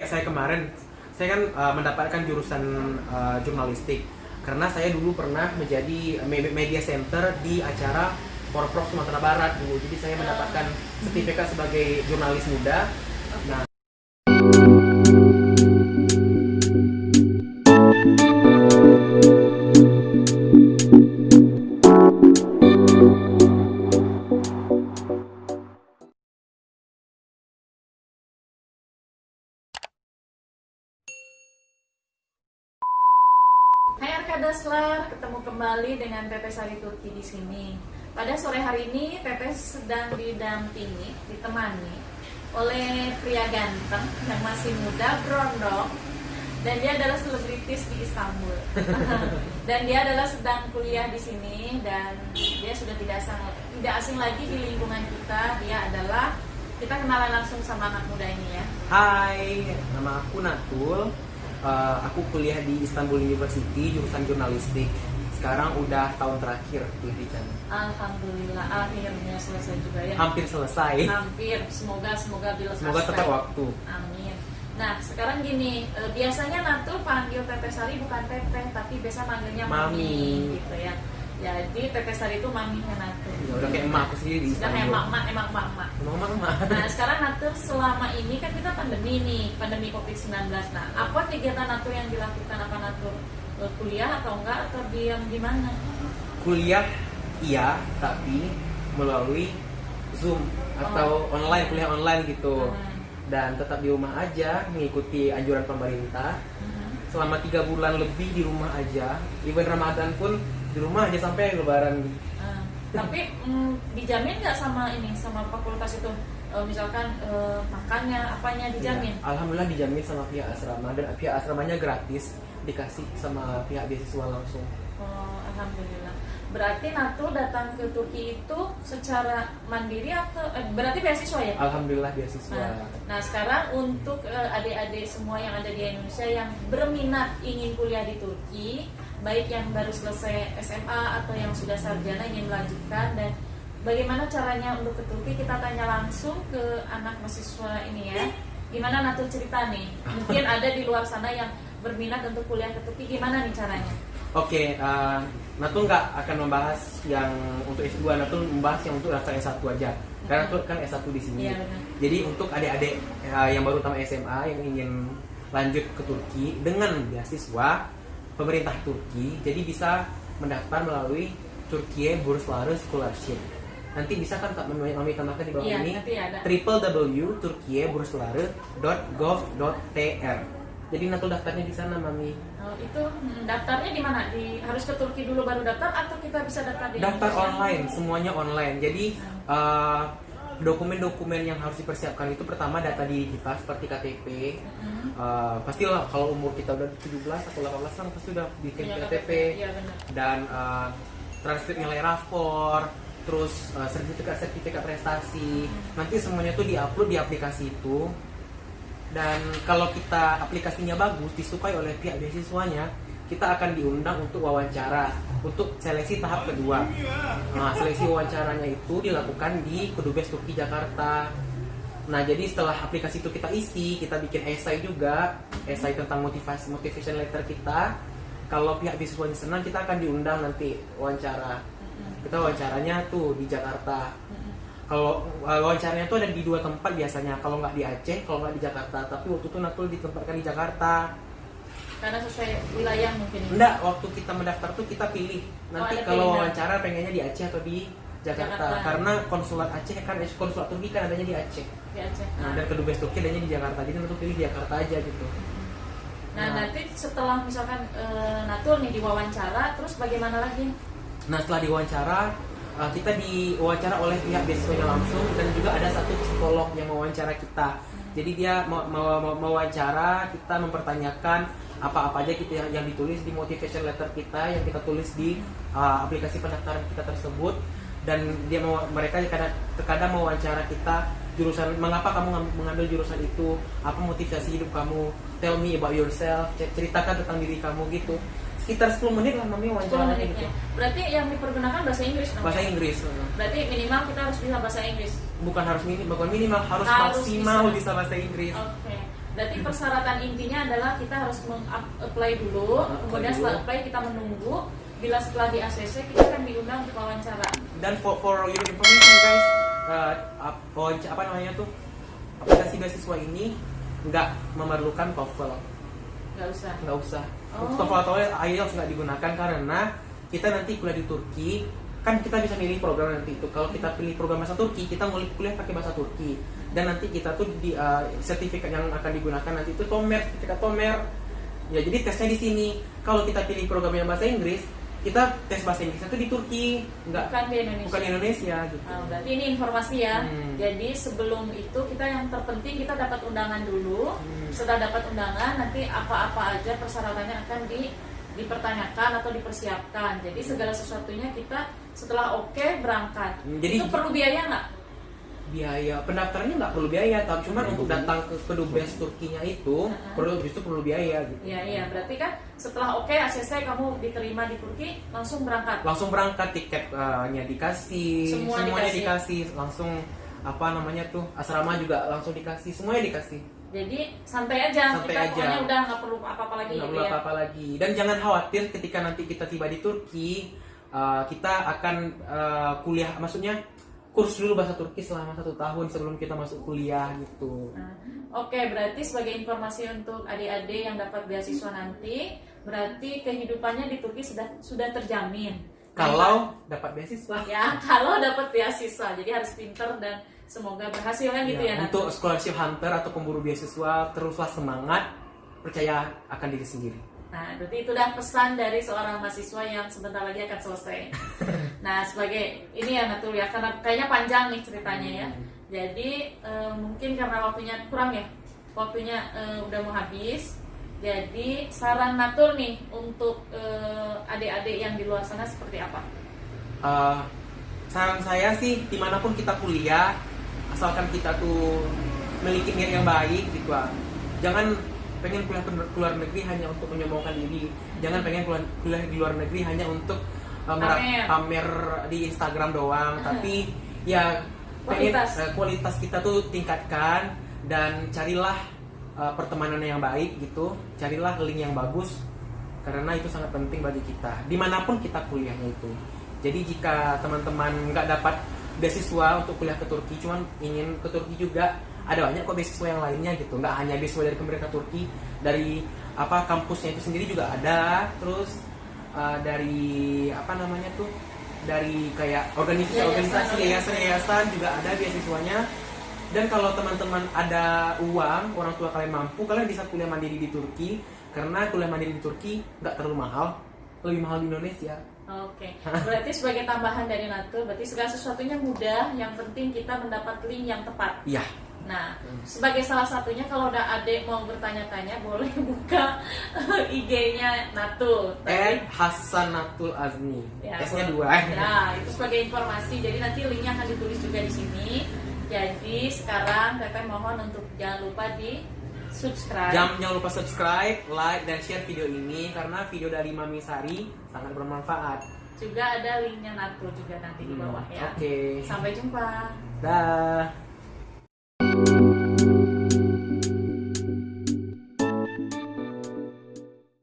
saya kemarin, saya kan mendapatkan jurusan jurnalistik karena saya dulu pernah menjadi media center di acara Porprov Sumatera Barat dulu. Jadi saya mendapatkan sertifikat sebagai jurnalis muda. Nah, Hai Arkadaslar, ketemu kembali dengan Pepe Sari Turki di sini. Pada sore hari ini Pepe sedang ditemani oleh pria ganteng yang masih muda, berondong, dan dia adalah selebritis di Istanbul. Dan dia adalah sedang kuliah di sini dan dia sudah tidak asing lagi di lingkungan kita. Dia adalah, kita kenalan langsung sama anak muda ini ya. hai, nama aku Natul. Aku kuliah di Istanbul University jurusan jurnalistik. Sekarang udah tahun terakhir pendidikan. Alhamdulillah akhirnya selesai juga ya. Hampir selesai. Hampir, semoga bila Semoga selesai. tepat waktu. Amin. Nah sekarang gini, biasanya Natul panggil Pepe Sari bukan Pepe, tapi biasa manggilnya Mami gitu ya. Jadi Pepe Sari itu maminya Natul. Ya udah kayak emak aku sendiri di Sudah Istanbul. kayak emak-emak. Emak. Nah sekarang Natul selama ini kan kita pandemi COVID-19. Nah apa kegiatan Natul yang dilakukan? Apa Natul kuliah atau enggak, atau diam di mana? Kuliah iya, tapi melalui Zoom atau kuliah online gitu. Dan tetap di rumah aja mengikuti anjuran pemerintah. Selama 3 bulan lebih di rumah aja. Even Ramadan pun di rumah aja sampai Lebaran. Tapi dijamin nggak sama fakultas itu? Misalkan makannya, apanya dijamin? Ya, alhamdulillah dijamin sama pihak asrama, dan pihak asramanya gratis, dikasih sama pihak beasiswa langsung. Oh, alhamdulillah. Berarti Natul datang ke Turki itu secara mandiri atau berarti beasiswa ya? Alhamdulillah beasiswa. Nah sekarang untuk adik-adik semua yang ada di Indonesia yang berminat ingin kuliah di Turki, baik yang baru selesai SMA atau yang sudah sarjana ingin melanjutkan, dan bagaimana caranya untuk ke Turki, kita tanya langsung ke anak mahasiswa ini ya. Gimana Natul cerita nih? Mungkin ada di luar sana yang berminat untuk kuliah ke Turki, gimana nih caranya? Oke, Natul nggak akan membahas yang untuk S2, Natul membahas yang untuk daftar S1 aja. Karena Natul kan S1 di sini. Iya, benar. Jadi untuk adik-adik yang baru tamat SMA yang ingin lanjut ke Turki dengan beasiswa pemerintah Turki, jadi bisa mendaftar melalui Turkiye Bursları Scholarship. Nanti bisa kan Mami tambahkan di bawah ini www.turkiyebursları.gov.tr. Jadi Natul daftarnya di sana, Mami. Itu daftarnya di mana? Harus ke Turki dulu baru daftar, atau kita bisa daftar di Daftar Indonesia? online, semuanya online. Jadi dokumen-dokumen yang harus dipersiapkan itu pertama data diri kita seperti KTP. Pastilah kalau umur kita udah 17 atau 18 kan pasti udah bikin KTP. Iya, benar. Dan transkrip nilai rapor, terus sertifikat prestasi. Nanti semuanya tuh diupload di aplikasi itu. Dan kalau kita aplikasinya bagus, disukai oleh pihak beasiswanya, kita akan diundang untuk wawancara, untuk seleksi tahap kedua. Nah, seleksi wawancaranya itu dilakukan di Kedubes Turki Jakarta. Nah, jadi setelah aplikasi itu kita isi, kita bikin esai juga, esai tentang motivation letter kita. Kalau pihak beasiswanya senang, kita akan diundang nanti wawancara. Kita wawancaranya tuh di Jakarta. Kalau wawancaranya tuh ada di 2 tempat biasanya. Kalau nggak di Aceh, kalau nggak di Jakarta. Tapi waktu itu Natul ditempatkan di Jakarta. Karena sesuai wilayah mungkin. Enggak, waktu kita mendaftar tuh kita pilih. Nanti ada kalau pilihan. wawancara pengennya di Aceh atau di Jakarta. Karena konsulat Aceh kan, konsulat Turki kan adanya di Aceh. Di Aceh. Nah, dan kedubes Turki adanya di Jakarta. Jadi Natul pilih di Jakarta aja gitu. Nah, nanti setelah misalkan Natul nih diwawancara, terus bagaimana lagi? Nah, setelah diwawancara, kita diwawancara oleh pihak beasiswanya langsung, dan juga ada satu psikolog yang mewawancara kita. Jadi dia mewawancara kita, mempertanyakan apa-apa aja kita yang ditulis di motivation letter kita, yang kita tulis di aplikasi pendaftaran kita tersebut. Dan mereka terkadang mewawancara kita jurusan, mengapa kamu mengambil jurusan itu, apa motivasi hidup kamu, tell me about yourself, ceritakan tentang diri kamu gitu. Sekitar 10 menit lah namanya wawancara gitu. Berarti yang dipergunakan bahasa Inggris namanya? Bahasa Inggris. Berarti minimal kita harus bisa bahasa Inggris? Bukan minimal, harus maksimal bisa bahasa Inggris. Oke. Berarti persyaratan intinya adalah kita harus meng-apply dulu, kemudian setelah apply kita menunggu. Bila setelah di ACC kita akan diundang untuk wawancara. Dan for your information guys, aplikasi beasiswa ini nggak memerlukan TOEFL. Nggak usah. Untuk TOEFL atau IELTS nggak digunakan karena kita nanti kuliah di Turki, kan kita bisa milih program nanti itu. Kalau kita pilih program bahasa Turki, kita mau kuliah pakai bahasa Turki. Dan nanti kita tuh di sertifikat yang akan digunakan nanti itu sertifikat TOMER. Ya jadi tesnya di sini. Kalau kita pilih program yang bahasa Inggris, kita tes bahasa Inggrisnya itu di Turki, bukan di Indonesia gitu. Berarti ini informasi ya. Jadi sebelum itu kita yang terpenting kita dapat undangan dulu. Setelah dapat undangan nanti apa-apa aja persyaratannya akan dipertanyakan atau dipersiapkan. Jadi segala sesuatunya kita setelah oke berangkat. Jadi itu perlu biaya nggak? Biaya pendaftarannya nggak perlu biaya, tapi cuma untuk datang ke Kedubes Turkinya itu perlu biaya gitu. Iya, berarti kan setelah oke ACC kamu diterima di Turki langsung berangkat. Tiketnya dikasih, semuanya dikasih, langsung asrama juga langsung dikasih, semuanya dikasih. Jadi santai aja. Pokoknya udah nggak perlu apa-apa lagi. Lagi. Dan jangan khawatir ketika nanti kita tiba di Turki, kita akan kuliah, maksudnya kurs dulu bahasa Turki selama 1 tahun sebelum kita masuk kuliah gitu. Oke, berarti sebagai informasi untuk adik-adik yang dapat beasiswa nanti, berarti kehidupannya di Turki sudah terjamin. Kalau dapat beasiswa. Ya, kalau dapat beasiswa. Jadi harus pinter dan semoga berhasil kan gitu ya. Untuk scholarship hunter atau pemburu beasiswa, teruslah semangat, percaya akan diri sendiri. Nah, berarti itu udah pesan dari seorang mahasiswa yang sebentar lagi akan selesai. Nah, sebagai ini ya Natul ya, karena kayaknya panjang nih ceritanya ya. Jadi mungkin karena waktunya kurang ya, udah mau habis. Jadi saran Natul nih untuk adik-adik yang di luar sana seperti apa? Saran saya sih dimanapun kita kuliah, asalkan kita tuh memiliki niat yang baik gitu. Jangan pengen kuliah ke luar negeri hanya untuk menyombongkan diri. Jangan pengen kuliah di luar negeri hanya untuk pamer di Instagram doang. Tapi ya kualitas kita tuh tingkatkan dan carilah pertemanan yang baik gitu. Carilah link yang bagus karena itu sangat penting bagi kita. Dimanapun kita kuliahnya itu. Jadi jika teman-teman nggak dapat beasiswa untuk kuliah ke Turki, cuman ingin ke Turki juga, ada banyak kok beasiswa yang lainnya gitu, nggak hanya beasiswa dari pemerintah Turki, dari kampusnya itu sendiri juga ada, terus dari dari kayak organisasi yayasan juga ada beasiswanya. Dan kalau teman-teman ada uang, orang tua kalian mampu, kalian bisa kuliah mandiri di Turki, karena kuliah mandiri di Turki nggak terlalu mahal, lebih mahal di Indonesia. Oke, berarti sebagai tambahan dari Natul, berarti segala sesuatunya mudah, yang penting kita mendapat link yang tepat. Iya. Nah, sebagai salah satunya kalau udah adik mau bertanya-tanya boleh buka IG-nya Natul. Hasan Natul Azmi. Ya, S-nya 2. Nah, itu sebagai informasi. Jadi nanti linknya akan ditulis juga di sini. Jadi sekarang Teteh mohon untuk jangan lupa di subscribe. Jangan lupa subscribe, like, dan share video ini karena video dari Mami Sari sangat bermanfaat. Juga ada linknya Natul juga nanti di bawah ya. Oke. Sampai jumpa. Dah.